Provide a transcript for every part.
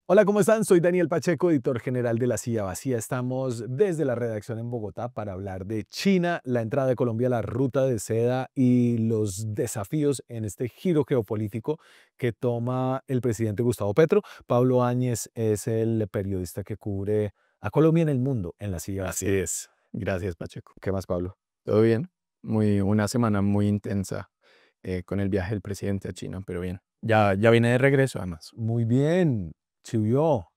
Hola, ¿cómo están? Soy Daniel Pacheco, editor general de La Silla Vacía. Estamos desde la redacción en Bogotá para hablar de China, la entrada de Colombia a la ruta de seda y los desafíos en este giro geopolítico que toma el presidente Gustavo Petro. Pablo Áñez es el periodista que cubre a Colombia en el mundo en La Silla Así Vacía. es. Gracias, Pacheco. ¿Qué más, Pablo? ¿Todo bien? Una semana muy intensa con el viaje del presidente a China, pero bien. Ya viene de regreso, además. Muy bien, chivió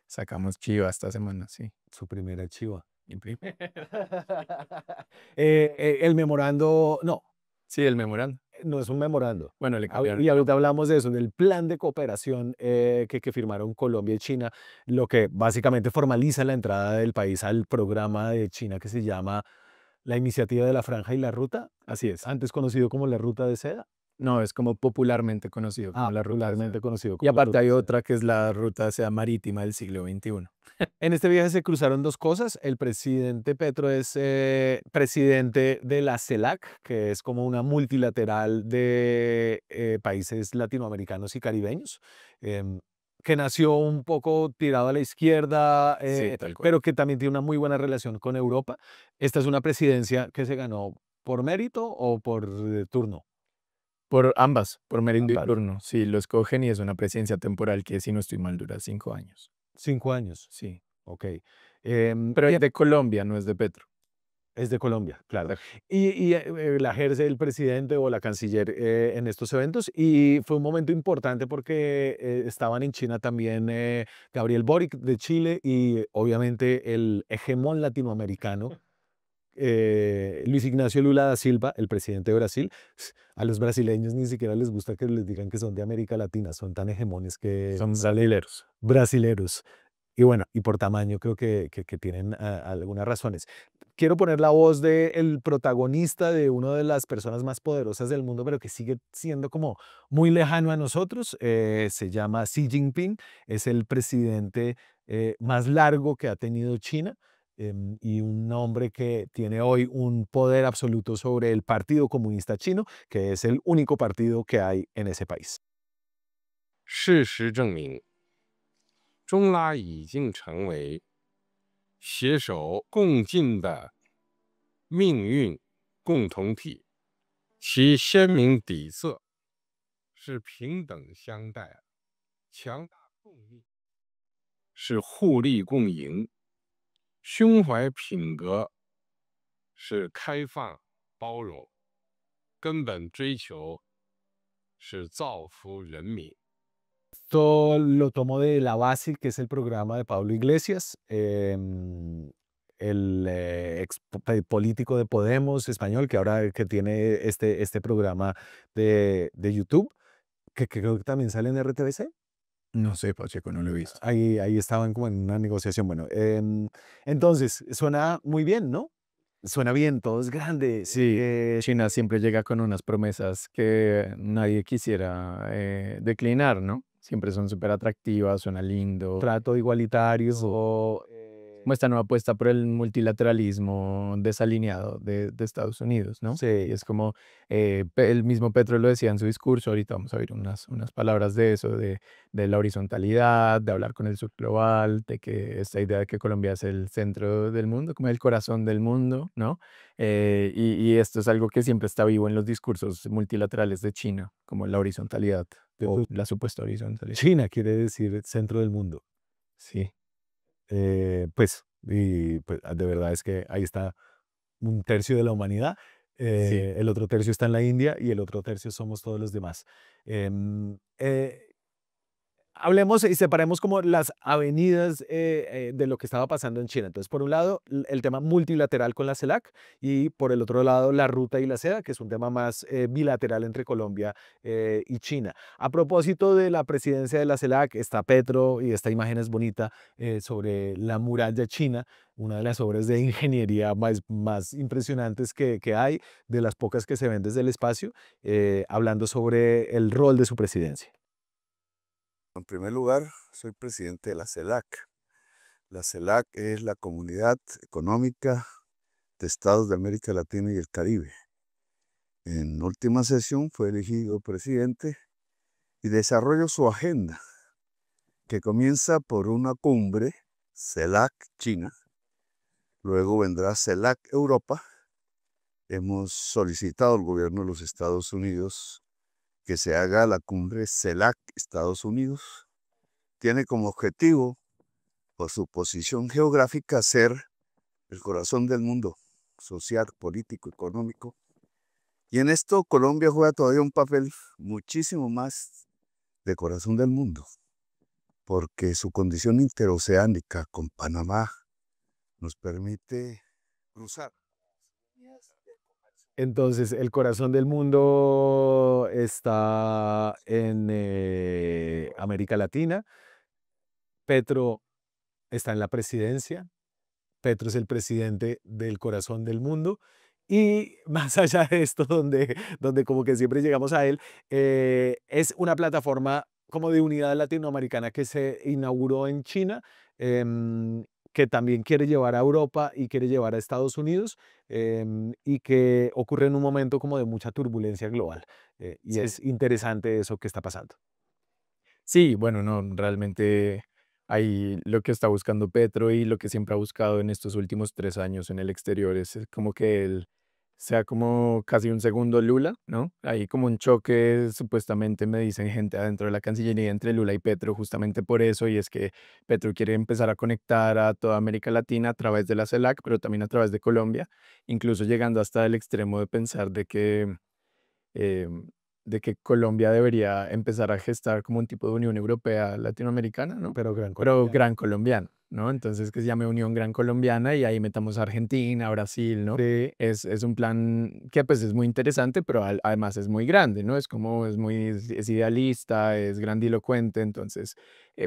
Sacamos chiva esta semana, sí. su primera chiva. Y pri- El memorando, no, Sí, el memorando. no es un memorando. Bueno, le cambiaron Y el ahorita nombre. hablamos de eso, del plan de cooperación que firmaron Colombia y China, lo que básicamente formaliza la entrada del país al programa de China que se llama la Iniciativa de la Franja y la Ruta, Así es. antes conocido como la Ruta de Seda. No, es como popularmente conocido como la ruta de seda. Popularmente conocido Y como la aparte Ruta hay de Seda. otra que es la ruta de seda marítima del siglo XXI. En este viaje se cruzaron dos cosas. El presidente Petro es presidente de la CELAC, que es como una multilateral de países latinoamericanos y caribeños, em, que nació un poco tirado a la izquierda, Sí, tal cual. pero que también tiene una muy buena relación con Europa. Esta es una presidencia que se ganó por mérito o por turno. Por ambas, por mérito y Ambas. turno. Sí, lo escogen y es una presidencia temporal que, si no estoy mal, dura 5 años. 5 años. Sí. Ok. Pero Y es de Colombia, no es de Petro. es de Colombia, claro. Exacto. Y la ejerce el presidente o la canciller en estos eventos. Y fue un momento importante porque estaban en China también Gabriel Boric de Chile y obviamente el hegemón latinoamericano, Luis Ignacio Lula da Silva, el presidente de Brasil. A los brasileños ni siquiera les gusta que les digan que son de América Latina, son tan hegemones que Son brasileros. brasileros. Y bueno, y por tamaño creo que tienen algunas razones. Quiero poner la voz del protagonista de una de las personas más poderosas del mundo, pero que sigue siendo como muy lejano a nosotros. Se llama Xi Jinping, es el presidente más largo que ha tenido China, y un hombre que tiene hoy un poder absoluto sobre el Partido Comunista Chino, que es el único partido que hay en ese país. 事实证明，中拉已经成为携手共进的命运共同体，其鲜明底色是平等相待、强大共赢，是互利共赢，胸怀品格是开放包容，根本追求是造福人民。Esto lo tomo de La Base, que es el programa de Pablo Iglesias, el político de Podemos español, que ahora que tiene este programa de YouTube, que creo que también sale en RTBC. No sé, Pacheco, no lo he visto. Ahí estaban como en una negociación. Bueno, entonces suena muy bien, ¿no? Suena bien, todo es grande. Sí, China siempre llega con unas promesas que nadie quisiera declinar, ¿no? Siempre son súper atractivas, suena lindo. Trato igualitario. Como esta nueva apuesta por el multilateralismo desalineado de Estados Unidos, ¿no? Y Sí, es como el mismo Petro lo decía en su discurso, ahorita vamos a oír unas palabras de eso, de la horizontalidad, de hablar con el sur global, de que esta idea de que Colombia es el centro del mundo, como el corazón del mundo, ¿no? Y esto es algo que siempre está vivo en los discursos multilaterales de China, como la horizontalidad o la supuesta horizontalidad. China quiere decir centro del mundo. Sí, Pues, de verdad es que ahí está un tercio de la humanidad, sí. el otro tercio está en la India y el otro tercio somos todos los demás. Em, eh, Hablemos y separemos como las avenidas de lo que estaba pasando en China. Entonces, por un lado, el tema multilateral con la CELAC y por el otro lado, la ruta y la seda, que es un tema más bilateral entre Colombia y China. A propósito de la presidencia de la CELAC, está Petro y esta imagen es bonita sobre la muralla china, una de las obras de ingeniería más impresionantes que hay, de las pocas que se ven desde el espacio, hablando sobre el rol de su presidencia. En primer lugar, soy presidente de la CELAC. La CELAC es la Comunidad Económica de Estados de América Latina y el Caribe. En última sesión fue elegido presidente y desarrollo su agenda que comienza por una cumbre, CELAC China, luego vendrá CELAC Europa. Hemos solicitado al gobierno de los Estados Unidos que se haga la cumbre CELAC Estados Unidos. Tiene como objetivo, por su posición geográfica, ser el corazón del mundo social, político, económico. Y en esto Colombia juega todavía un papel muchísimo más de corazón del mundo, porque su condición interoceánica con Panamá nos permite cruzar. Entonces, el corazón del mundo está en América Latina. Petro está en la presidencia. Petro es el presidente del corazón del mundo. Y más allá de esto, donde como que siempre llegamos a él, es una plataforma como de unidad latinoamericana que se inauguró en China, que también quiere llevar a Europa y quiere llevar a Estados Unidos, y que ocurre en un momento como de mucha turbulencia global. Y Sí. es interesante eso que está pasando. Sí, bueno, no, realmente ahí lo que está buscando Petro y lo que siempre ha buscado en estos últimos 3 años en el exterior es como que él sea como casi un segundo Lula, ¿no? Hay como un choque, supuestamente me dicen gente adentro de la Cancillería entre Lula y Petro justamente por eso, y es que Petro quiere empezar a conectar a toda América Latina a través de la CELAC, pero también a través de Colombia, incluso llegando hasta el extremo de pensar em, de que Colombia debería empezar a gestar como un tipo de Unión Europea latinoamericana, ¿no? Pero gran Pero colombiano. gran colombiano, ¿no? Entonces que se llame Unión Gran Colombiana y ahí metamos a Argentina, Brasil, ¿no? Sí, Es un plan que pues es muy interesante, pero además es muy grande, ¿no? Es como, es idealista, es grandilocuente, entonces,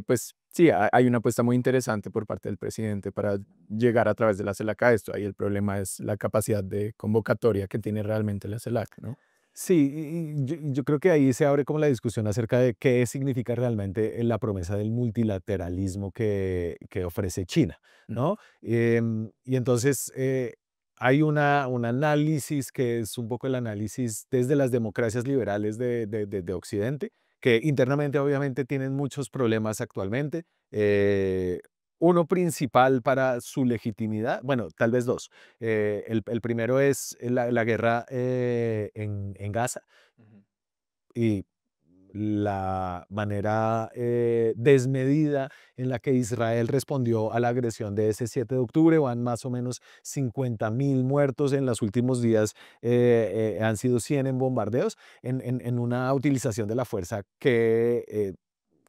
pues sí, hay una apuesta muy interesante por parte del presidente para llegar a través de la CELAC a esto. Ahí el problema es la capacidad de convocatoria que tiene realmente la CELAC, ¿no? sí, y yo creo que ahí se abre como la discusión acerca de qué significa realmente la promesa del multilateralismo que ofrece China, Mm. ¿no? Y entonces hay un análisis que es un poco el análisis desde las democracias liberales de Occidente, que internamente obviamente tienen muchos problemas actualmente. Uno principal para su legitimidad, bueno, tal vez dos. El primero es la guerra en Gaza Ujú. y la manera desmedida en la que Israel respondió a la agresión de ese 7 de octubre. Van más o menos 50.000 muertos en los últimos días, han sido 100 en bombardeos, en una utilización de la fuerza que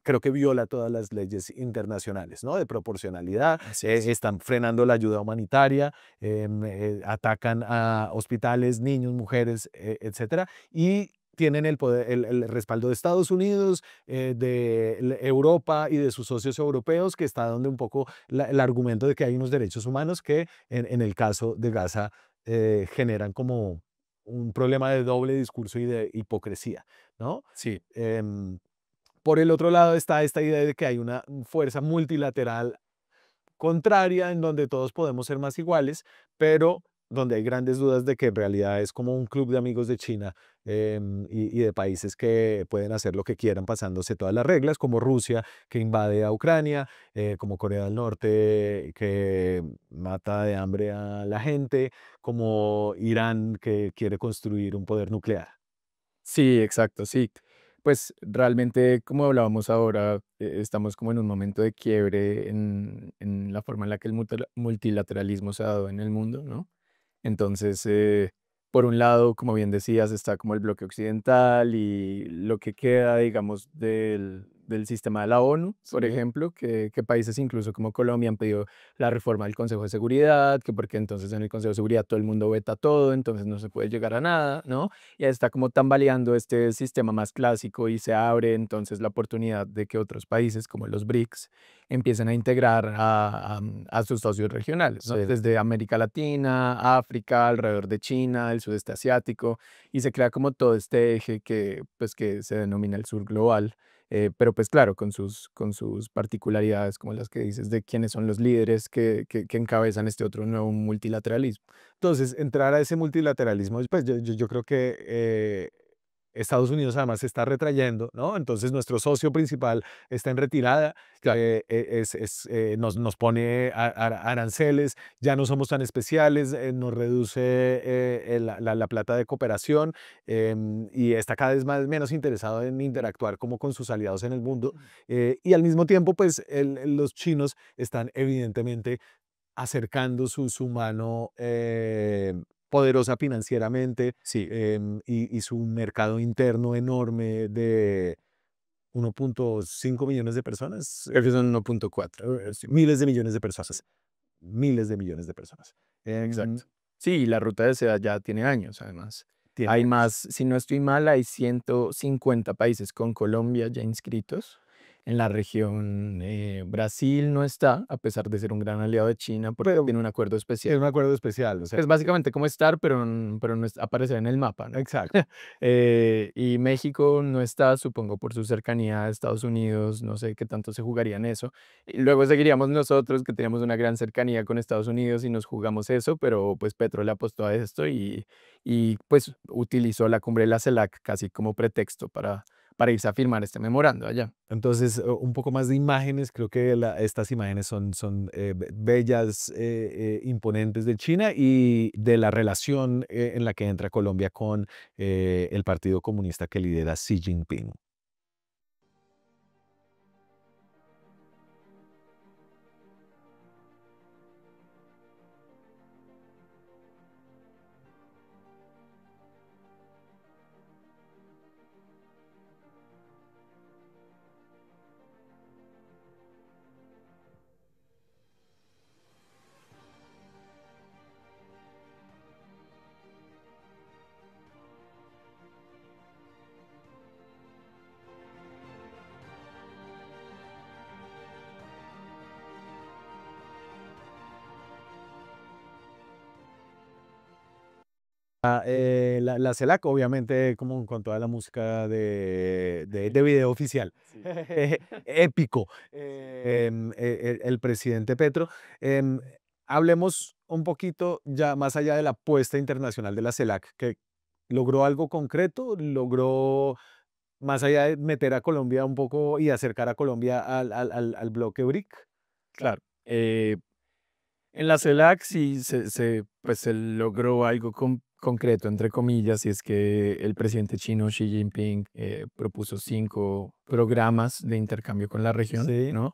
creo que viola todas las leyes internacionales, ¿no? De proporcionalidad, Así es. están frenando la ayuda humanitaria, atacan a hospitales, niños, mujeres, etcétera, y tienen el poder, el respaldo de Estados Unidos, de Europa y de sus socios europeos, que está dando un poco el argumento de que hay unos derechos humanos que en el caso de Gaza generan como un problema de doble discurso y de hipocresía, ¿no? Sí. Em, por el otro lado está esta idea de que hay una fuerza multilateral contraria en donde todos podemos ser más iguales, pero donde hay grandes dudas de que en realidad es como un club de amigos de China, y de países que pueden hacer lo que quieran pasándose todas las reglas, como Rusia que invade a Ucrania, como Corea del Norte que mata de hambre a la gente, como Irán que quiere construir un poder nuclear. Sí, exacto, sí. Pues realmente, como hablábamos ahora, estamos como en un momento de quiebre en la forma en la que el multilateralismo se ha dado en el mundo, ¿no? Entonces, por un lado, como bien decías, está como el bloque occidental y lo que queda, digamos, del sistema de la ONU, por Sí. ejemplo, que países incluso como Colombia han pedido la reforma del Consejo de Seguridad, que porque entonces en el Consejo de Seguridad todo el mundo veta todo, entonces no se puede llegar a nada, ¿no? Y está como tambaleando este sistema más clásico y se abre entonces la oportunidad de que otros países como los BRICS empiecen a integrar a sus socios regionales, ¿no? Sí. Desde América Latina, África, alrededor de China, el sudeste asiático, y se crea como todo este eje que, pues, que se denomina el sur global, pero pues claro, con sus particularidades como las que dices de quiénes son los líderes que encabezan este otro nuevo multilateralismo. Entonces, entrar a ese multilateralismo, pues yo creo que Estados Unidos además se está retrayendo, ¿no? Entonces nuestro socio principal está en retirada, Claro. nos pone aranceles, ya no somos tan especiales, nos reduce la plata de cooperación, y está cada vez menos interesado en interactuar como con sus aliados en el mundo. Y al mismo tiempo, pues los chinos están evidentemente acercando su mano poderosa financieramente, Sí, y su mercado interno enorme de 1.5 millones de personas, creo que son 1.4. sí, miles de millones de personas, miles de millones de personas. Exacto. Sí, la ruta de seda ya tiene años, además. Tiene Hay años. más, si no estoy mal, hay 150 países con Colombia ya inscritos. En la región, Brasil no está, a pesar de ser un gran aliado de China, porque Pero tiene un acuerdo especial. tiene un acuerdo especial, o sea, Es básicamente como estar, pero no aparecer en el mapa, ¿no? exacto. Y México no está, supongo, por su cercanía a Estados Unidos, no sé qué tanto se jugaría en eso. Y luego seguiríamos nosotros, que teníamos una gran cercanía con Estados Unidos y nos jugamos eso, pero pues Petro le apostó a esto y pues utilizó la cumbre de la CELAC casi como pretexto para irse a firmar este memorando allá. Entonces, un poco más de imágenes, creo que estas imágenes son bellas, imponentes de China y de la relación en la que entra Colombia con el Partido Comunista que lidera Xi Jinping. La CELAC, obviamente, como con toda la música de video oficial. Sí. Épico. El presidente Petro. Em, Hablemos un poquito ya más allá de la apuesta internacional de la CELAC, que logró algo concreto, logró, más allá de meter a Colombia un poco y acercar a Colombia al bloque BRIC. Claro. En la CELAC sí pues, se logró algo concreto, entre comillas, y es que el presidente chino Xi Jinping propuso 5 programas de intercambio con la región, Sí. ¿no?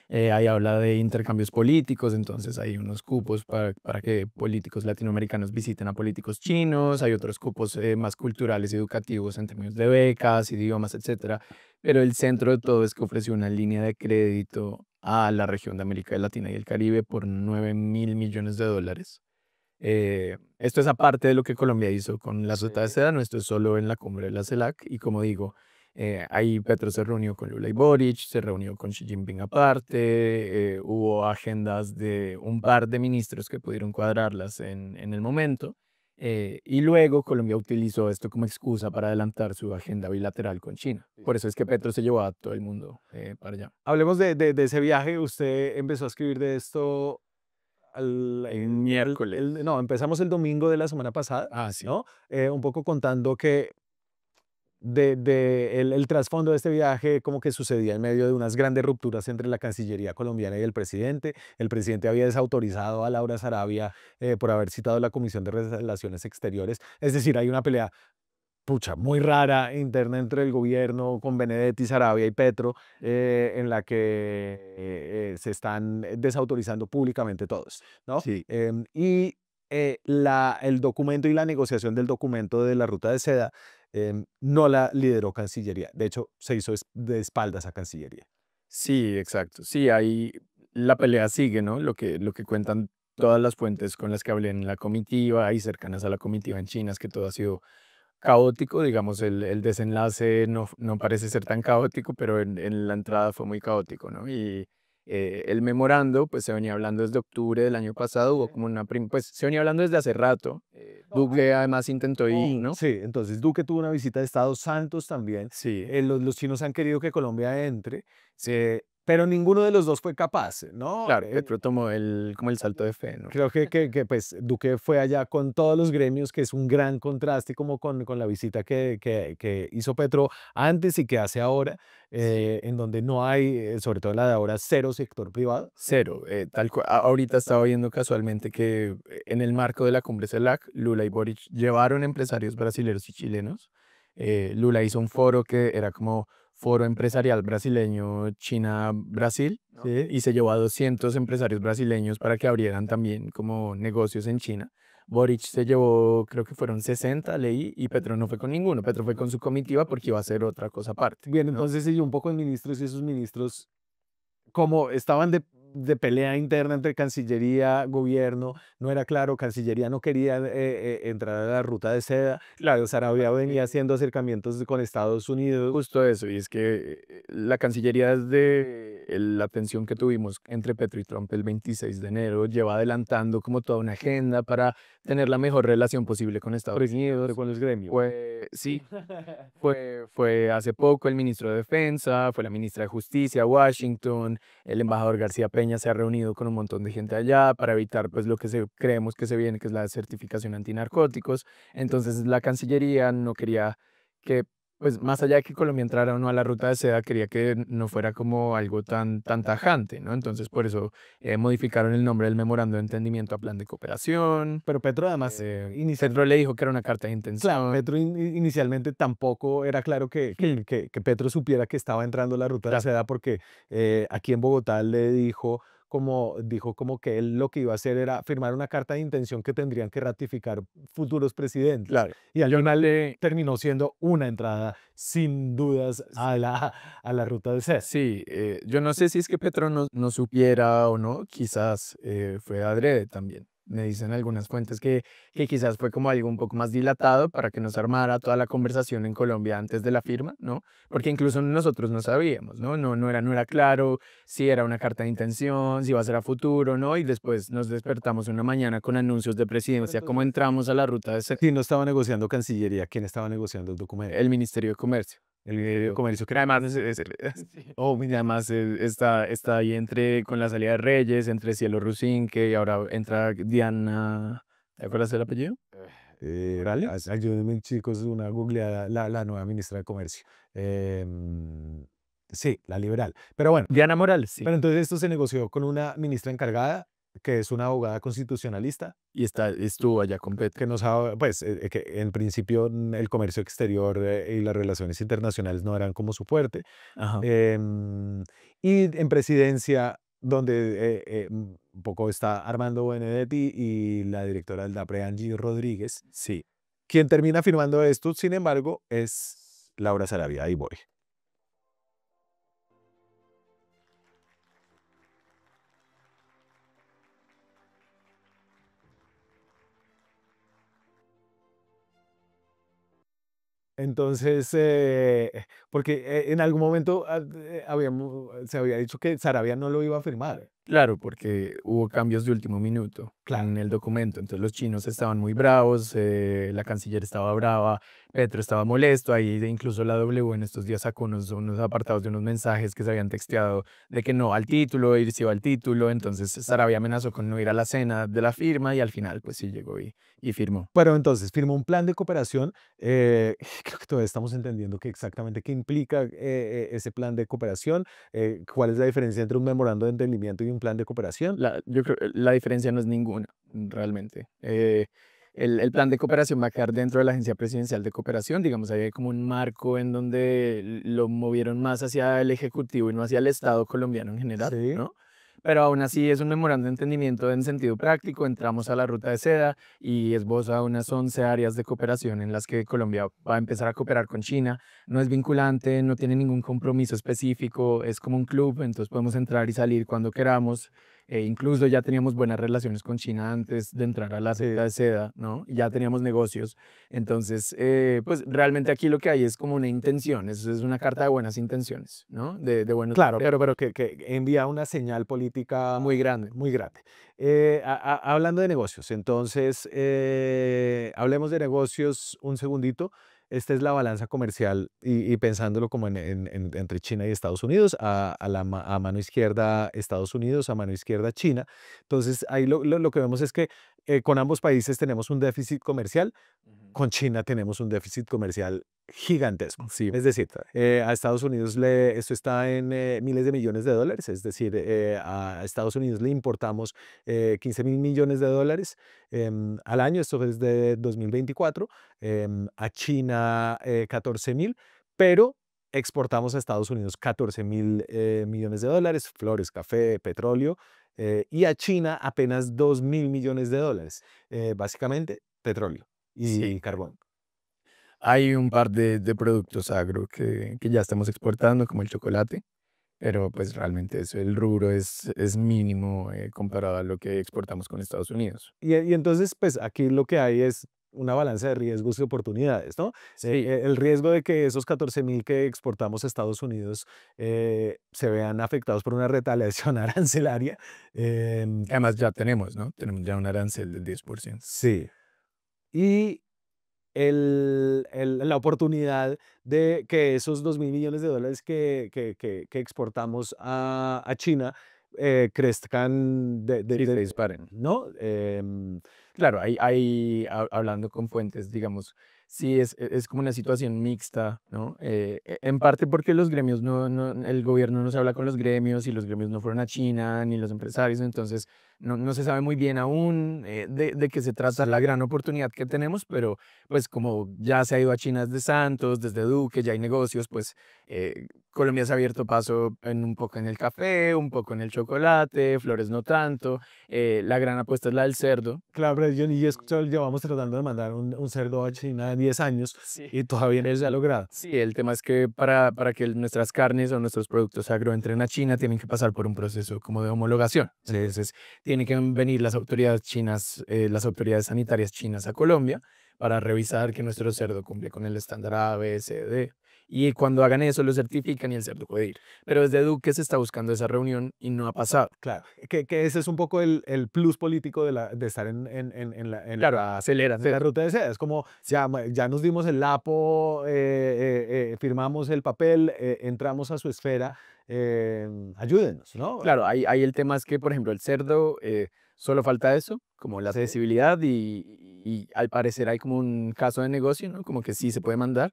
Ahí habla de intercambios políticos, entonces hay unos cupos para que políticos latinoamericanos visiten a políticos chinos, hay otros cupos más culturales y educativos en términos de becas, idiomas, etcétera. Pero el centro de todo es que ofreció una línea de crédito a la región de América Latina y el Caribe por 9.000 millones de dólares. Esto es aparte de lo que Colombia hizo con la ruta de Sí. seda, no esto es solo en la cumbre de la CELAC. Y como digo, ahí Petro se reunió con Lula y Boric, se reunió con Xi Jinping aparte, hubo agendas de un par de ministros que pudieron cuadrarlas en el momento. Y luego Colombia utilizó esto como excusa para adelantar su agenda bilateral con China. Por eso es que Petro se llevó a todo el mundo para allá. Hablemos de ese viaje. Usted empezó a escribir de esto El miércoles. no, empezamos el domingo de la semana pasada, Ah, sí. ¿no? Un poco contando que el trasfondo de este viaje como que sucedía en medio de unas grandes rupturas entre la Cancillería colombiana y el presidente. El presidente había desautorizado a Laura Sarabia por haber citado la Comisión de Relaciones Exteriores. Es decir, hay una pelea pucha, muy rara interna entre el gobierno con Benedetti, Sarabia y Petro, en la que se están desautorizando públicamente todos, ¿no? Sí. El documento y la negociación del documento de la ruta de seda no la lideró Cancillería. De hecho, se hizo de espaldas a Cancillería. Sí, exacto. Sí, ahí la pelea sigue, ¿no? Lo que cuentan todas las fuentes con las que hablé en la comitiva y cercanas a la comitiva en China es que todo ha sido caótico, digamos, el desenlace no parece ser tan caótico, pero en la entrada fue muy caótico, ¿no? Y el memorando, pues se venía hablando desde octubre del año pasado, hubo como pues se venía hablando desde hace rato. Duque además intentó ir, ¿no? Sí, entonces Duque tuvo una visita de Estados Santos también. Sí, Los chinos han querido que Colombia entre. pero ninguno de los dos fue capaz, ¿no? Claro, Petro tomó como el salto de fe, ¿no? Creo pues Duque fue allá con todos los gremios, que es un gran contraste como con la visita que hizo Petro antes y que hace ahora, en donde no hay, sobre todo la de ahora, cero sector privado. Cero. Ahorita estaba viendo casualmente que en el marco de la cumbre CELAC, Lula y Boric llevaron empresarios brasileños y chilenos. Lula hizo un foro que era como Foro Empresarial Brasileño China-Brasil, ¿no? Sí. Y se llevó a 200 empresarios brasileños para que abrieran también como negocios en China. Boric se llevó, creo que fueron 60, leí, y Petro no fue con ninguno. Petro fue con su comitiva porque iba a hacer otra cosa aparte. Bien, ¿no? entonces siguió un poco en ministros, y esos ministros como estaban de pelea interna entre Cancillería, Gobierno, no era claro, Cancillería no quería entrar a la ruta de seda, claro, Sarabia venía haciendo acercamientos con Estados Unidos. Justo eso, y es que la Cancillería, desde la tensión que tuvimos entre Petro y Trump el 26 de enero, lleva adelantando como toda una agenda para tener la mejor relación posible con Estados Unidos. Con los gremios. Sí, fue hace poco el ministro de Defensa, fue la ministra de Justicia a Washington, el embajador García Peña se ha reunido con un montón de gente allá para evitar pues lo que creemos que se viene, que es la certificación antinarcóticos. Entonces la Cancillería no quería que, pues más allá de que Colombia entrara o no a la ruta de seda, quería que no fuera como algo tan tajante, ¿no? Entonces por eso modificaron el nombre del memorando de entendimiento a plan de cooperación. Pero Petro además, Petro le dijo que era una carta de intención. claro, Petro inicialmente tampoco era claro que Petro supiera que estaba entrando a la ruta de Claro. seda, porque aquí en Bogotá le dijo como que él lo que iba a hacer era firmar una carta de intención que tendrían que ratificar futuros presidentes. Claro. Y al final terminó siendo una entrada sin dudas a la ruta de seda. Sí, yo no sé si es que Petro no supiera o no, quizás fue adrede también. Me dicen algunas fuentes que quizás fue como algo un poco más dilatado para que nos armara toda la conversación en Colombia antes de la firma, ¿no? Porque incluso nosotros no sabíamos, ¿no? No era claro si era una carta de intención, si iba a ser a futuro, ¿no? Y después nos despertamos una mañana con anuncios de presidencia, cómo entramos a la ruta de Si no estaba negociando Cancillería, ¿quién estaba negociando el documento? el Ministerio de Comercio. El Ministerio de Comercio, que Además, además está ahí con la salida de Reyes, entre Cielo Rusín, que ahora entra Diana, ¿te acuerdas del apellido? ayúdenme, chicos, una googleada, la nueva ministra de Comercio. Sí, la liberal. Pero bueno, Diana Morales, sí. pero entonces esto se negoció con una ministra encargada, que es una abogada constitucionalista, Y estuvo allá con Petro. que no sabe, pues, que en principio el comercio exterior y las relaciones internacionales no eran como su fuerte. Ajá. Y en presidencia, donde un poco está Armando Benedetti y la directora del DAPRE, Angie Rodríguez. Sí. Quien termina firmando esto, sin embargo, es Laura Sarabia. Ahí voy. Entonces, porque en algún momento se había dicho que Sarabia no lo iba a firmar. Claro, porque hubo cambios de último minuto en el documento. Entonces los chinos estaban muy bravos, la canciller estaba brava, Petro estaba molesto. Ahí incluso la W en estos días sacó unos apartados de unos mensajes que se habían texteado de que no al título, ir si iba al título. Entonces Sarabia amenazó con no ir a la cena de la firma y al final pues sí llegó y firmó. Pero entonces firmó un plan de cooperación. Creo que todavía estamos entendiendo exactamente qué implica ese plan de cooperación, cuál es la diferencia entre un memorando de entendimiento y un plan de cooperación. Yo creo que la diferencia no es ninguna, realmente. El plan de cooperación va a quedar dentro de la Agencia Presidencial de Cooperación. Digamos, hay como un marco en donde lo movieron más hacia el Ejecutivo y no hacia el Estado colombiano en general, Sí. ¿no? Pero aún así es un memorando de entendimiento en sentido práctico. Entramos a la ruta de seda y esboza unas 11 áreas de cooperación en las que Colombia va a empezar a cooperar con China. No es vinculante, no tiene ningún compromiso específico, es como un club, entonces podemos entrar y salir cuando queramos. Incluso ya teníamos buenas relaciones con China antes de entrar a la ruta de seda, ¿no? Ya teníamos negocios. Entonces, pues realmente aquí lo que hay es como una intención, es una carta de buenas intenciones, ¿no? De buenos. Claro, pero que envía una señal política Muy grande. muy grande. Hablando de negocios, entonces, hablemos de negocios un segundito. esta es la balanza comercial y pensándolo como entre China y Estados Unidos, a mano izquierda Estados Unidos, a mano izquierda China. Entonces ahí lo que vemos es que con ambos países tenemos un déficit comercial, con China tenemos un déficit comercial gigantesco. Sí, Es decir, a Estados Unidos esto está en miles de millones de dólares, es decir, a Estados Unidos le importamos 15.000 millones de dólares al año, esto es de 2024, a China 14.000, pero exportamos a Estados Unidos 14.000 millones de dólares, flores, café, petróleo, y a China apenas 2.000 millones de dólares, básicamente petróleo y sí. carbón. Hay un par de productos agro que ya estamos exportando, como el chocolate, pero pues realmente eso, el rubro es mínimo comparado a lo que exportamos con Estados Unidos. Y entonces, pues aquí lo que hay es una balanza de riesgos y oportunidades, ¿no? Sí, El riesgo de que esos 14.000 que exportamos a Estados Unidos se vean afectados por una retaliación arancelaria. además ya tenemos, ¿no? Tenemos ya un arancel del 10%. Sí. Y la oportunidad de que esos 2.000 millones de dólares que exportamos a China crezcan Sí, se disparen. ¿no? Claro, hablando con fuentes, digamos, sí es como una situación mixta, ¿no? En parte porque los gremios el gobierno no se habla con los gremios y los gremios no fueron a China, ni los empresarios, entonces no se sabe muy bien aún de qué se trata la gran oportunidad que tenemos, pero pues como ya se ha ido a China desde Santos, desde Duque, ya hay negocios, pues Colombia se ha abierto paso un poco en el café, un poco en el chocolate, flores no tanto. La gran apuesta es la del cerdo. Claro, pero yo y he escuchado, llevamos tratando de mandar un cerdo a China 10 años Sí. y todavía no se ha logrado. Sí, el tema es que para que nuestras carnes o nuestros productos agro entren a China tienen que pasar por un proceso como de homologación. Sí. Entonces, tienen que venir las autoridades chinas, las autoridades sanitarias chinas a Colombia para revisar que nuestro cerdo cumple con el estándar A, B, C, D. Y cuando hagan eso, lo certifican y el cerdo puede ir. Pero desde Duque se está buscando esa reunión y no ha pasado. Claro, que ese es un poco el plus político de estar Claro, aceleran. en la ruta de seda. Es como, ya nos dimos el lapo, firmamos el papel, entramos a su esfera, ayúdenos, ¿no? Claro, ahí el tema es que, por ejemplo, el cerdo, solo falta eso, como la Sí. accesibilidad y al parecer hay como un caso de negocio, ¿no? Como que sí se puede mandar.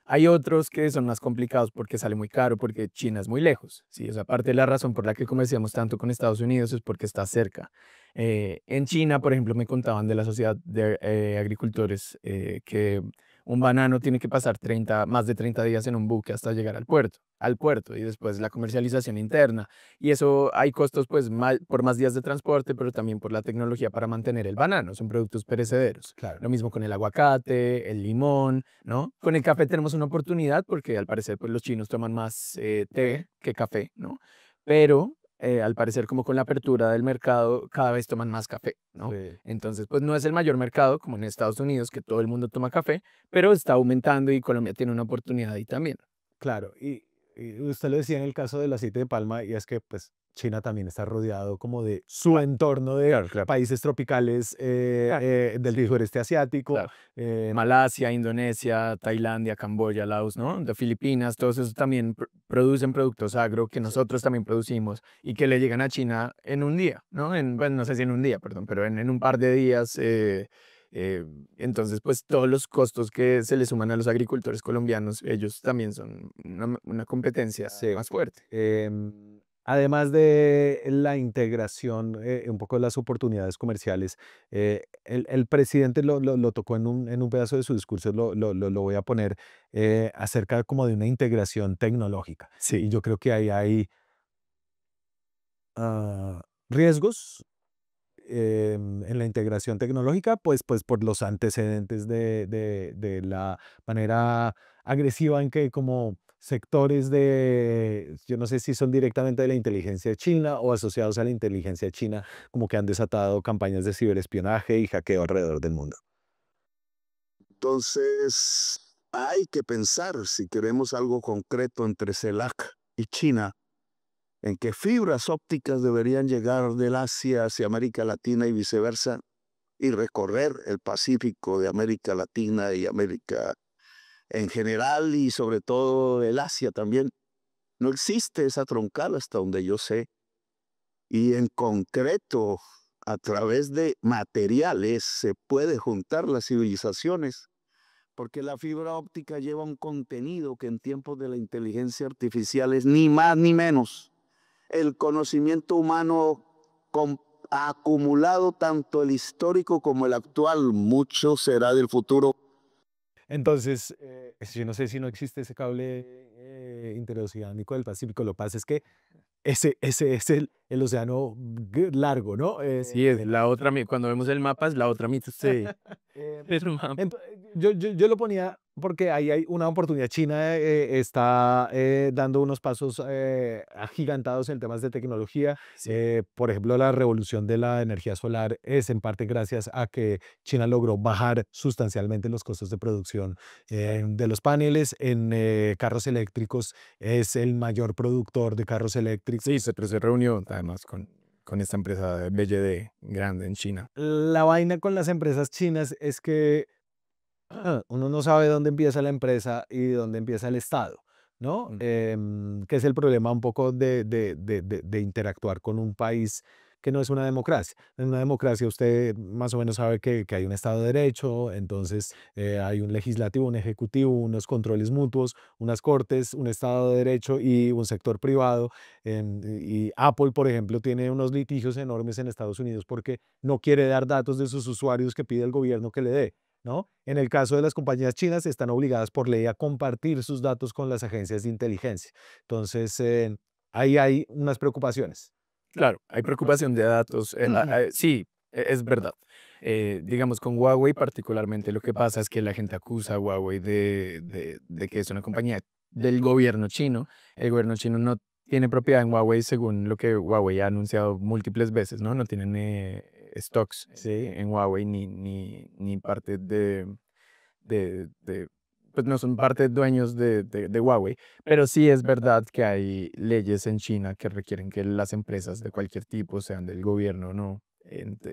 Hay otros que son más complicados porque sale muy caro, porque China es muy lejos, ¿sí? O sea, parte de la razón por la que comerciamos tanto con Estados Unidos es porque está cerca. En China, por ejemplo, me contaban de la Sociedad de Agricultores que un banano tiene que pasar más de 30 días en un buque hasta llegar al puerto y después la comercialización interna. Y eso hay costos pues por más días de transporte, pero también por la tecnología para mantener el banano. Son productos perecederos. Claro. Lo mismo con el aguacate, el limón, ¿no? Con el café tenemos una oportunidad porque al parecer pues los chinos toman más té que café, ¿no? Pero al parecer como con la apertura del mercado cada vez toman más café, ¿no? Sí. Entonces pues no es el mayor mercado como en Estados Unidos que todo el mundo toma café, pero está aumentando y Colombia tiene una oportunidad ahí también. Claro, y usted lo decía en el caso del aceite de palma, y es que pues China también está rodeado como de su entorno de Claro. países tropicales Claro. del sureste asiático. Claro. Malasia, Indonesia, Tailandia, Camboya, Laos, ¿no? De Filipinas, todos esos también producen productos agro que nosotros también producimos y que le llegan a China en un día, ¿no? Bueno, no sé si en un día, perdón, pero en un par de días. Entonces, pues todos los costos que se le suman a los agricultores colombianos, ellos también son una competencia más fuerte. Además de la integración, un poco de las oportunidades comerciales, el presidente lo tocó en un pedazo de su discurso, lo voy a poner acerca como de una integración tecnológica. Y Sí, yo creo que ahí hay riesgos en la integración tecnológica, pues por los antecedentes de la manera agresiva en que como sectores yo no sé si son directamente de la inteligencia china o asociados a la inteligencia china, como que han desatado campañas de ciberespionaje y hackeo alrededor del mundo. Entonces, hay que pensar si queremos algo concreto entre CELAC y China, en qué fibras ópticas deberían llegar del Asia hacia América Latina y viceversa, y recorrer el Pacífico de América Latina y América en general y sobre todo el Asia también. No existe esa troncal hasta donde yo sé. Y en concreto, a través de materiales se puede juntar las civilizaciones, porque la fibra óptica lleva un contenido que en tiempos de la inteligencia artificial es ni más ni menos el conocimiento humano ha acumulado, tanto el histórico como el actual. Mucho será del futuro. Entonces, yo no sé si no existe ese cable interoceánico del Pacífico. Lo que pasa es que ese es el océano largo, ¿no? Sí, es la otra, cuando vemos el mapa es la otra mitad. Sí. Pero, Yo lo ponía porque ahí hay una oportunidad. China está dando unos pasos agigantados en temas de tecnología. sí, Por ejemplo, la revolución de la energía solar es en parte gracias a que China logró bajar sustancialmente los costos de producción de los paneles en carros eléctricos. Es el mayor productor de carros eléctricos. sí, Petro se reunió además con esta empresa de BYD grande en China. La vaina con las empresas chinas es que uno no sabe dónde empieza la empresa y dónde empieza el Estado, ¿no? Que es el problema un poco de interactuar con un país que no es una democracia. En una democracia usted más o menos sabe que hay un Estado de Derecho, entonces hay un legislativo, un ejecutivo, unos controles mutuos, unas cortes, un Estado de Derecho y un sector privado. Y Apple, por ejemplo, tiene unos litigios enormes en Estados Unidos porque no quiere dar datos de sus usuarios que pide el gobierno que le dé, ¿no? En el caso de las compañías chinas, están obligadas por ley a compartir sus datos con las agencias de inteligencia. Entonces, ahí hay unas preocupaciones. Claro, hay preocupación de datos. Sí, es verdad. Digamos, con Huawei particularmente lo que pasa es que la gente acusa a Huawei de que es una compañía del gobierno chino. El gobierno chino no tiene propiedad en Huawei según lo que Huawei ha anunciado múltiples veces, ¿no? No tienen stocks en Huawei ni parte de, pues no son parte dueños de Huawei, pero sí es verdad que hay leyes en China que requieren que las empresas de cualquier tipo, sean del gobierno o no,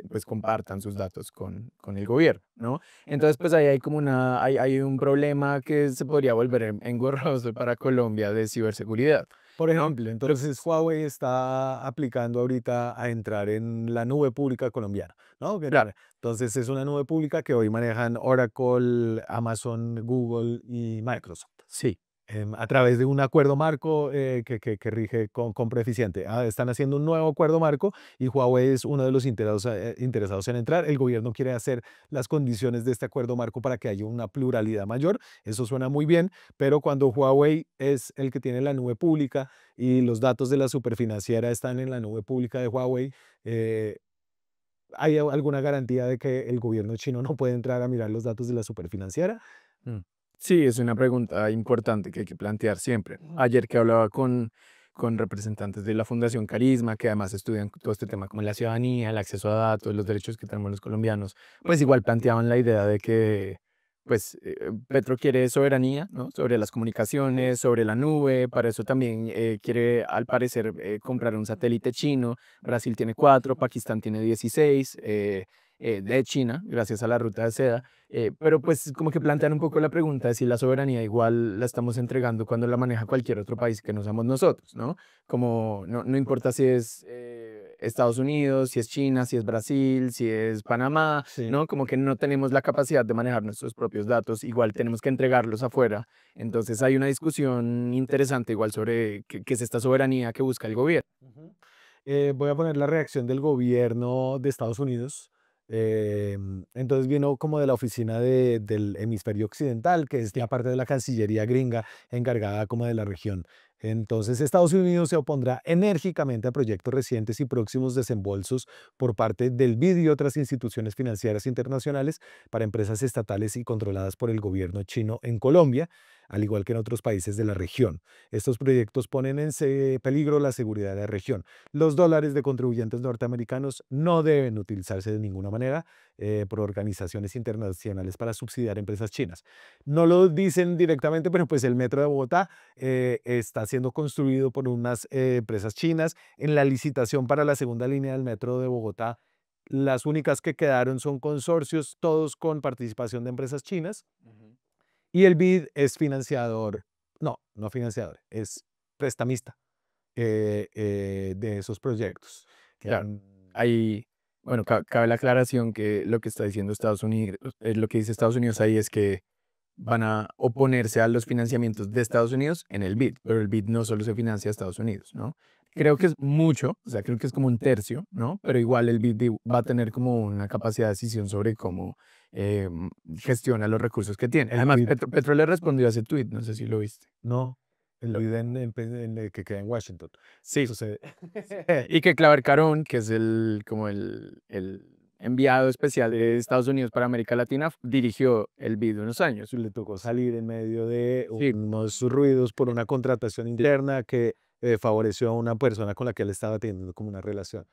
pues compartan sus datos con el gobierno, ¿no? Entonces, pues ahí hay como hay un problema que se podría volver engorroso para Colombia de ciberseguridad. Por ejemplo, entonces Huawei está aplicando ahorita a entrar en la nube pública colombiana, ¿no? Claro. Entonces es una nube pública que hoy manejan Oracle, Amazon, Google y Microsoft. Sí. A través de un acuerdo marco que rige con compra eficiente. Están haciendo un nuevo acuerdo marco y Huawei es uno de los interesados en entrar. El gobierno quiere hacer las condiciones de este acuerdo marco para que haya una pluralidad mayor. Eso suena muy bien, pero cuando Huawei es el que tiene la nube pública y los datos de la superfinanciera están en la nube pública de Huawei, ¿hay alguna garantía de que el gobierno chino no puede entrar a mirar los datos de la superfinanciera? Mm. Sí, es una pregunta importante que hay que plantear siempre. Ayer que hablaba con representantes de la Fundación Carisma, que además estudian todo este tema como la ciudadanía, el acceso a datos, los derechos que tenemos los colombianos, pues igual planteaban la idea de que pues Petro quiere soberanía, ¿no? Sobre las comunicaciones, sobre la nube, para eso también quiere al parecer comprar un satélite chino. Brasil tiene 4, Pakistán tiene 16 de China, gracias a la ruta de seda. Pero pues como que plantean un poco la pregunta de si la soberanía igual la estamos entregando cuando la maneja cualquier otro país que no seamos nosotros, ¿no? Como no importa si es Estados Unidos, si es China, si es Brasil, si es Panamá, Sí. ¿no? Como que no tenemos la capacidad de manejar nuestros propios datos, igual tenemos que entregarlos afuera. Entonces hay una discusión interesante igual sobre qué es esta soberanía que busca el gobierno. Ujú. Voy a poner la reacción del gobierno de Estados Unidos. Entonces vino como de la oficina del hemisferio occidental, que es la parte de la Cancillería gringa encargada como de la región. Entonces Estados Unidos se opondrá enérgicamente a proyectos recientes y próximos desembolsos por parte del BID y otras instituciones financieras internacionales para empresas estatales y controladas por el gobierno chino en Colombia, al igual que en otros países de la región. Estos proyectos ponen en peligro la seguridad de la región. Los dólares de contribuyentes norteamericanos no deben utilizarse de ninguna manera por organizaciones internacionales para subsidiar empresas chinas. No lo dicen directamente, pero pues el metro de Bogotá está siendo construido por unas empresas chinas. En la licitación para la segunda línea del metro de Bogotá, las únicas que quedaron son consorcios, todos con participación de empresas chinas. Y el BID es financiador, no financiador, es prestamista de esos proyectos. Claro. Ahí, bueno, cabe la aclaración que lo que está diciendo Estados Unidos, lo que dice Estados Unidos ahí es que van a oponerse a los financiamientos de Estados Unidos en el BID, pero el BID no solo se financia a Estados Unidos, ¿no? Creo que es mucho, o sea, creo que es como un tercio, ¿no? Pero igual el BID va a tener como una capacidad de decisión sobre cómo eh, gestiona los recursos que tiene. El Además, BID. Petro le respondió a ese tweet, no sé si lo viste. No, el BID que queda en Washington. Sí. Sucede. Y que Claver Carón, que es como el enviado especial de Estados Unidos para América Latina, dirigió el BID unos años. Le tocó salir en medio de Sí. unos ruidos por una contratación interna que favoreció a una persona con la que él estaba teniendo como una relación.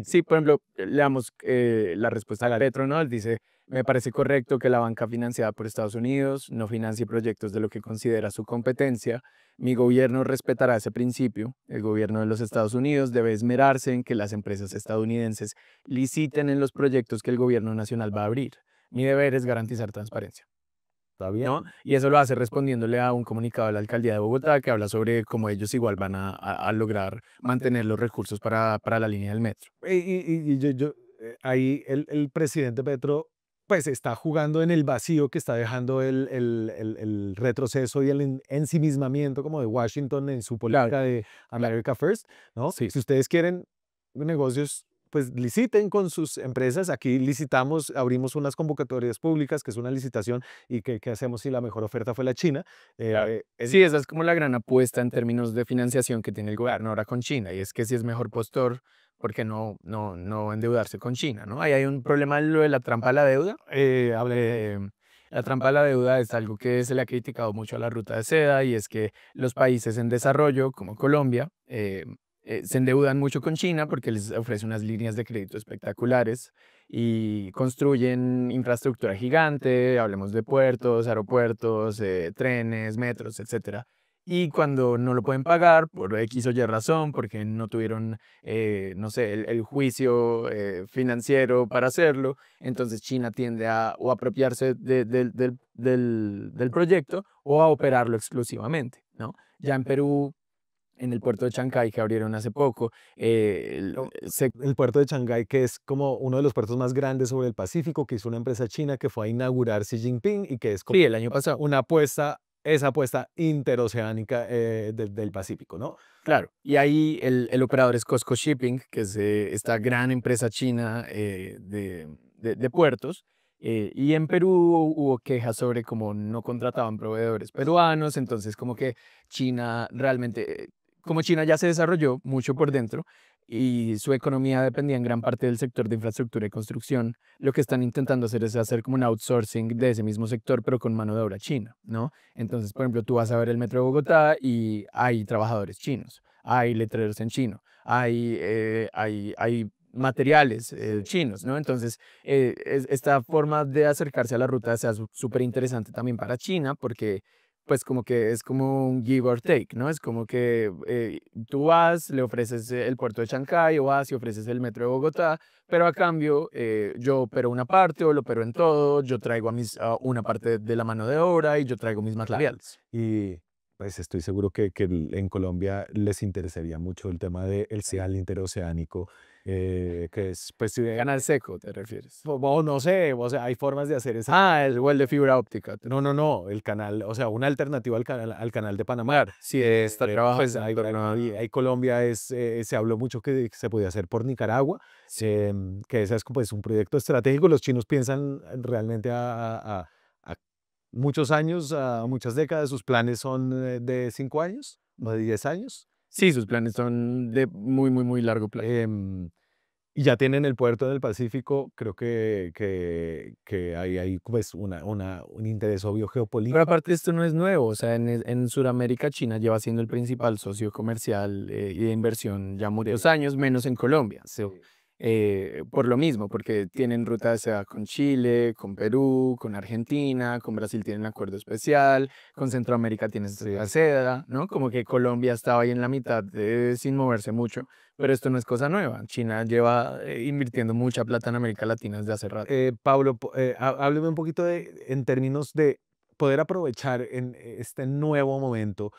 Sí, por ejemplo, leamos la respuesta de Petro, ¿no? Él dice, me parece correcto que la banca financiada por Estados Unidos no financie proyectos de lo que considera su competencia. Mi gobierno respetará ese principio. El gobierno de los Estados Unidos debe esmerarse en que las empresas estadounidenses liciten en los proyectos que el gobierno nacional va a abrir. Mi deber es garantizar transparencia. ¿Está bien? ¿No? Y eso lo hace respondiéndole a un comunicado de la alcaldía de Bogotá que habla sobre cómo ellos igual van a lograr mantener los recursos para la línea del metro. Ahí el presidente Petro pues está jugando en el vacío que está dejando el retroceso y el ensimismamiento como de Washington en su política de America First, ¿no? Sí. Si ustedes quieren negocios, pues liciten con sus empresas. Aquí licitamos, abrimos unas convocatorias públicas, que es una licitación, y ¿qué hacemos si la mejor oferta fue la China? Sí, esa es como la gran apuesta en términos de financiación que tiene el gobierno ahora con China, y es que si es mejor postor, ¿por qué no endeudarse con China, ¿no? Ahí hay un problema, lo de la trampa de la deuda. La trampa de la deuda es algo que se le ha criticado mucho a la ruta de seda, y es que los países en desarrollo, como Colombia, se endeudan mucho con China porque les ofrece unas líneas de crédito espectaculares y construyen infraestructura gigante, hablemos de puertos, aeropuertos, trenes, metros, etcétera. Y cuando no lo pueden pagar por X o Y razón, porque no tuvieron, no sé, el juicio financiero para hacerlo, entonces China tiende a o apropiarse del proyecto o a operarlo exclusivamente, ¿no? Ya en Perú, en el puerto de Chancay que abrieron hace poco, el puerto de Shanghái, que es como uno de los puertos más grandes sobre el Pacífico, que hizo una empresa china que fue a inaugurar Xi Jinping y que es como sí, el año pasado. una esa apuesta interoceánica del Pacífico, ¿no? Claro, y ahí el operador es COSCO Shipping, que es esta gran empresa china de puertos. Y en Perú hubo quejas sobre cómo no contrataban proveedores peruanos, entonces como que China realmente, como China ya se desarrolló mucho por dentro y su economía dependía en gran parte del sector de infraestructura y construcción, lo que están intentando hacer es hacer como un outsourcing de ese mismo sector, pero con mano de obra china, ¿no? Entonces, por ejemplo, tú vas a ver el metro de Bogotá y hay trabajadores chinos, hay letreros en chino, hay materiales chinos, ¿no? Entonces, esta forma de acercarse a la ruta sea súper interesante también para China, porque pues como que es como un give or take, ¿no? Es como que tú vas, le ofreces el puerto de Chancay o vas y ofreces el metro de Bogotá, pero a cambio yo opero una parte o lo opero en todo, yo traigo a una parte de la mano de obra y yo traigo mis materiales. Y pues estoy seguro que en Colombia les interesaría mucho el tema del canal interoceánico, que es, pues, Canal seco, ¿te refieres? no sé, o sea, hay formas de hacer eso. El de fibra óptica. No, el canal, o sea, una alternativa al canal de Panamá. Sí, está trabajando. Pues ahí Colombia se habló mucho que se podía hacer por Nicaragua, que ese es pues, un proyecto estratégico. Los chinos piensan realmente a muchos años, a muchas décadas. Sus planes son de 5 años o de 10 años. Sí, sus planes son de muy, muy, muy largo plazo. Y ya tienen el puerto del Pacífico. Creo que hay pues un interés obvio geopolítico. Pero aparte esto no es nuevo, o sea, en Sudamérica China lleva siendo el principal socio comercial y de inversión ya muchos años, menos en Colombia. Por lo mismo, porque tienen ruta de seda con Chile, con Perú, con Argentina, con Brasil tienen acuerdo especial, con Centroamérica tienen seda, ¿no? Como que Colombia estaba ahí en la mitad sin moverse mucho, pero esto no es cosa nueva. China lleva invirtiendo mucha plata en América Latina desde hace rato. Pablo, hábleme un poquito en términos de poder aprovechar en este nuevo momento,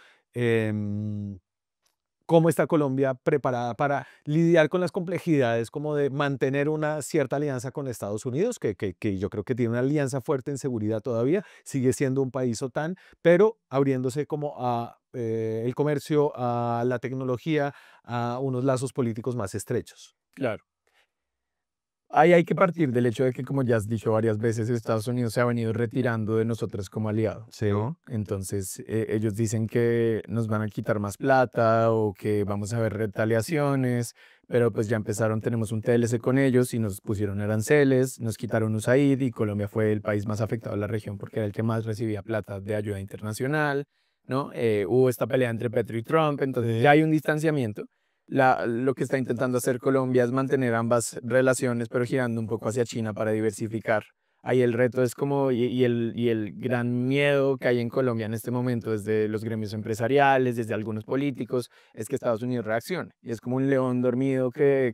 cómo está Colombia preparada para lidiar con las complejidades como de mantener una cierta alianza con Estados Unidos, que yo creo que tiene una alianza fuerte en seguridad todavía, sigue siendo un país OTAN, pero abriéndose como a el comercio, a la tecnología, a unos lazos políticos más estrechos. Claro. Ahí hay que partir del hecho de que, como ya has dicho varias veces, Estados Unidos se ha venido retirando de nosotros como aliado, Sí. ¿no? Entonces, ellos dicen que nos van a quitar más plata o que vamos a ver retaliaciones, pero pues ya empezaron, tenemos un TLC con ellos y nos pusieron aranceles, nos quitaron USAID y Colombia fue el país más afectado de la región porque era el que más recibía plata de ayuda internacional, ¿no? Hubo esta pelea entre Petro y Trump, entonces ya hay un distanciamiento. Lo que está intentando hacer Colombia es mantener ambas relaciones, pero girando un poco hacia China para diversificar. Ahí el reto es como, y el gran miedo que hay en Colombia en este momento, desde los gremios empresariales, desde algunos políticos, es que Estados Unidos reaccione. Y es como un león dormido que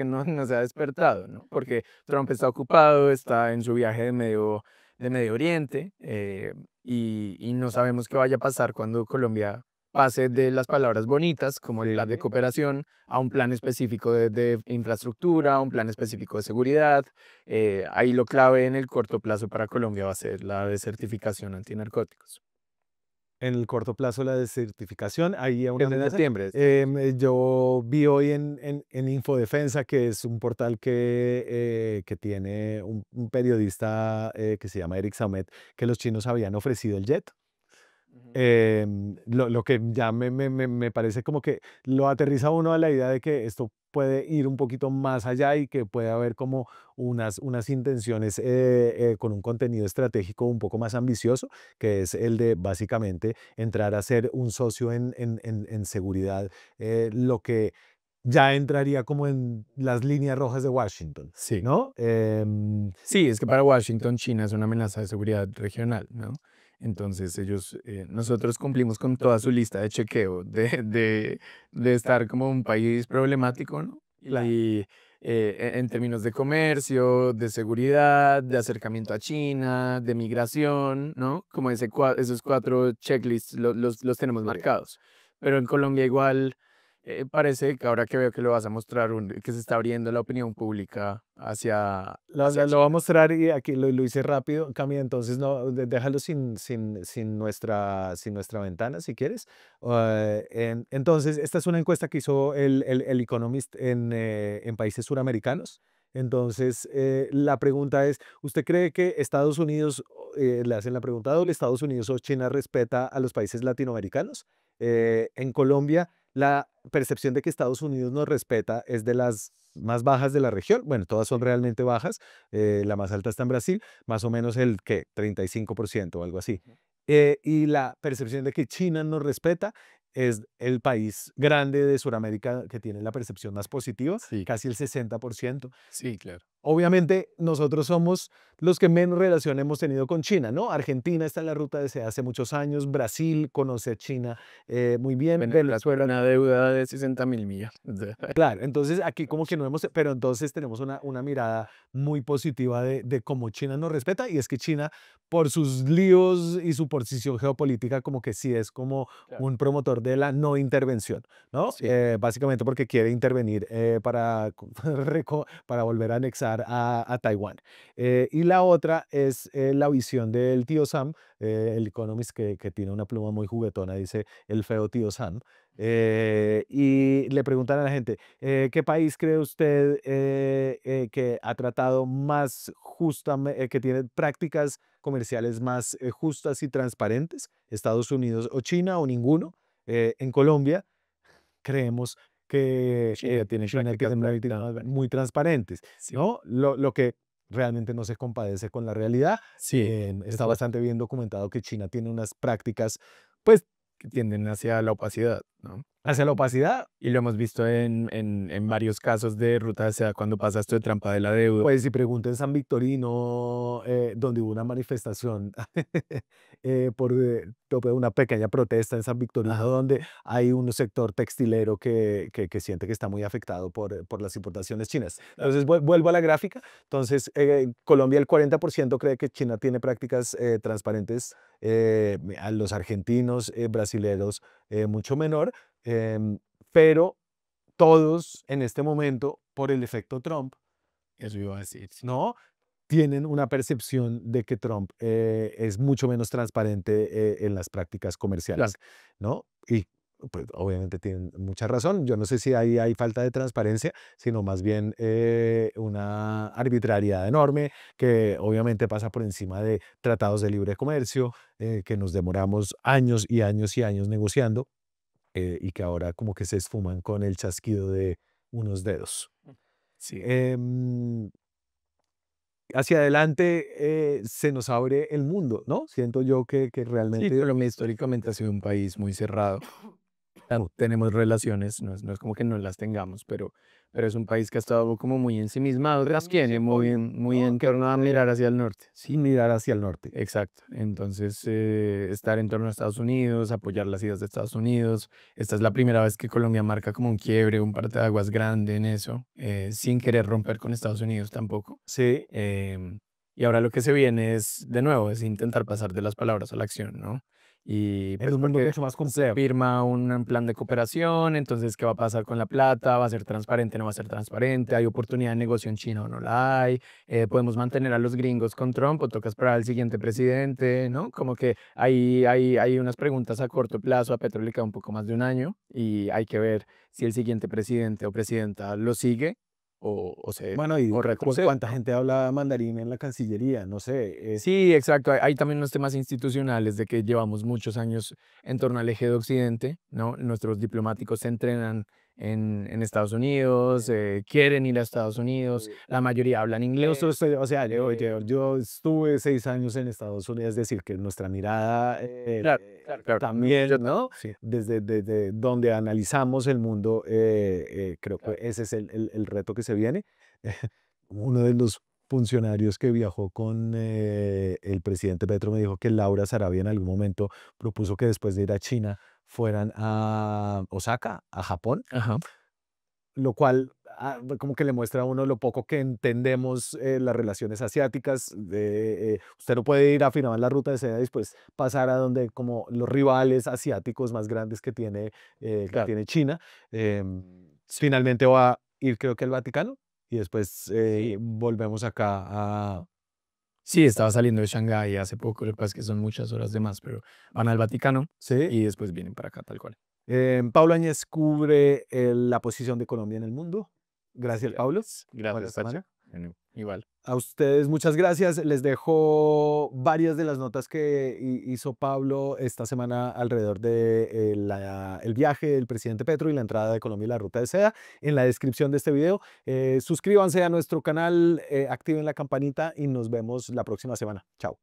no se ha despertado, ¿no? Porque Trump está ocupado, está en su viaje de Medio Oriente, y no sabemos qué vaya a pasar cuando Colombia pase de las palabras bonitas, como el plan de cooperación, a un plan específico de infraestructura, a un plan específico de seguridad. Ahí lo clave en el corto plazo para Colombia va a ser la desertificación antinarcóticos. En el corto plazo la desertificación, ahí a una En amenaza. septiembre. Yo vi hoy en Infodefensa, que es un portal que tiene un periodista que se llama Eric Saumet, que los chinos habían ofrecido el jet. Lo que ya me parece como que lo aterriza uno a la idea de que esto puede ir un poquito más allá y que puede haber como unas intenciones con un contenido estratégico un poco más ambicioso, que es el de básicamente entrar a ser un socio en seguridad, lo que ya entraría como en las líneas rojas de Washington, Sí. ¿no? Sí, es que para Washington China es una amenaza de seguridad regional, ¿no? Entonces nosotros cumplimos con toda su lista de chequeo de estar como un país problemático, ¿no? Claro. Y en términos de comercio, de seguridad, de acercamiento a China, de migración, ¿no? Como esos 4 checklists los tenemos marcados. Pero en Colombia igual parece que ahora que veo que lo vas a mostrar, que se está abriendo la opinión pública hacia Lo voy a mostrar y aquí lo hice rápido, Cami, entonces no, déjalo sin nuestra ventana si quieres. Entonces, esta es una encuesta que hizo el Economist en países suramericanos. Entonces, la pregunta es, ¿usted cree que Estados Unidos, le hacen la pregunta doble, Estados Unidos o China respeta a los países latinoamericanos? En Colombia, la percepción de que Estados Unidos nos respeta es de las más bajas de la región. Bueno, todas son realmente bajas. La más alta está en Brasil, más o menos el que 35% o algo así. Y la percepción de que China nos respeta es el país grande de Sudamérica que tiene la percepción más positiva, Sí. casi el 60%. Sí, claro. Obviamente, nosotros somos los que menos relación hemos tenido con China, ¿no? Argentina está en la ruta desde hace muchos años, Brasil conoce a China muy bien, Venezuela una deuda de 60.000 millones. Claro, entonces aquí como que no hemos, pero entonces tenemos una mirada muy positiva de cómo China nos respeta, y es que China, por sus líos y su posición geopolítica, como que sí es como Claro. un promotor de la no intervención, ¿no? Sí. Básicamente porque quiere intervenir para volver a anexar a Taiwán. Y la otra es la visión del tío Sam, el Economist, que tiene una pluma muy juguetona, dice el feo tío Sam. Y le preguntan a la gente, ¿qué país cree usted que ha tratado más justamente, que tiene prácticas comerciales más justas y transparentes? ¿Estados Unidos o China o ninguno? En Colombia creemos que China tiene prácticas muy transparentes, Sí. ¿no? Lo que realmente no se compadece con la realidad. Sí, Está eso bastante bien documentado que China tiene unas prácticas, pues, que tienden hacia la opacidad. ¿no? Hacia la opacidad, Y lo hemos visto en varios casos de ruta de seda cuando pasa esto de trampa de la deuda. pues si pregunten San Victorino, donde hubo una manifestación por una pequeña protesta en San Victorino, Ajá. donde hay un sector textilero que siente que está muy afectado por las importaciones chinas. Entonces, vuelvo a la gráfica. Entonces, Colombia, el 40% cree que China tiene prácticas transparentes, a los argentinos, brasileros, mucho menor, pero todos en este momento, por el efecto Trump, Eso iba a decir. Sí. ¿no? Tienen una percepción de que Trump es mucho menos transparente en las prácticas comerciales, ¿no? Y pues obviamente tienen mucha razón. Yo no sé si ahí hay falta de transparencia, sino más bien una arbitrariedad enorme que obviamente pasa por encima de tratados de libre comercio, que nos demoramos años y años y años negociando, y que ahora como que se esfuman con el chasquido de unos dedos. Sí. Hacia adelante se nos abre el mundo, ¿no? Siento yo que Sí, realmente Colombia históricamente ha sido un país muy cerrado. Tenemos relaciones, no es como que no las tengamos, pero es un país que ha estado como muy ensimismado también, muy en torno a mirar hacia el norte. sin mirar hacia el norte. Exacto. Entonces, estar en torno a Estados Unidos, apoyar las ideas de Estados Unidos. Esta es la primera vez que Colombia marca como un quiebre, un parteaguas grande en eso, sin querer romper con Estados Unidos tampoco. Sí, Y ahora lo que se viene es, de nuevo, es intentar pasar de las palabras a la acción, ¿no? Y en pues un mundo porque mucho más se complejo. firma un plan de cooperación, entonces, ¿qué va a pasar con la plata? ¿Va a ser transparente? ¿No va a ser transparente? ¿Hay oportunidad de negocio en China o no la hay? ¿Podemos mantener a los gringos con Trump o toca esperar al siguiente presidente? ¿No? Como que hay unas preguntas a corto plazo, a Petro le queda un poco más de un año y hay que ver si el siguiente presidente o presidenta lo sigue Bueno, y o retrocede. cuánta gente habla mandarín en la Cancillería, no sé. Sí, exacto. Hay también unos temas institucionales de que llevamos muchos años en torno al eje de Occidente, ¿no? Nuestros diplomáticos se entrenan en Estados Unidos, quieren ir a Estados Unidos, la mayoría hablan Yo, inglés. o sea, yo estuve 6 años en Estados Unidos, es decir, que nuestra mirada Claro. también, Yo ¿no? sí. Desde donde analizamos el mundo, creo que ese es el reto que se viene. Uno de los funcionarios que viajó con el presidente Petro me dijo que Laura Sarabia en algún momento propuso que después de ir a China fueran a Osaka, a Japón, Ajá. lo cual como que le muestra a uno lo poco que entendemos las relaciones asiáticas. Usted no puede ir a firmar la ruta de seda y después pasar a donde como los rivales asiáticos más grandes que Claro. tiene China. Finalmente va a ir creo que al Vaticano y después volvemos acá a... Sí, estaba saliendo de Shanghái hace poco, lo que pasa es que son muchas horas de más, pero van al Vaticano Sí. y después vienen para acá tal cual. Pablo Áñez cubre la posición de Colombia en el mundo. Gracias, Pablo. Buena Gracias, Pacho. semana. Bueno, igual. A ustedes muchas gracias. Les dejo varias de las notas que hizo Pablo esta semana alrededor de el viaje del presidente Petro y la entrada de Colombia y la ruta de seda en la descripción de este video. Suscríbanse a nuestro canal, activen la campanita y nos vemos la próxima semana. Chao.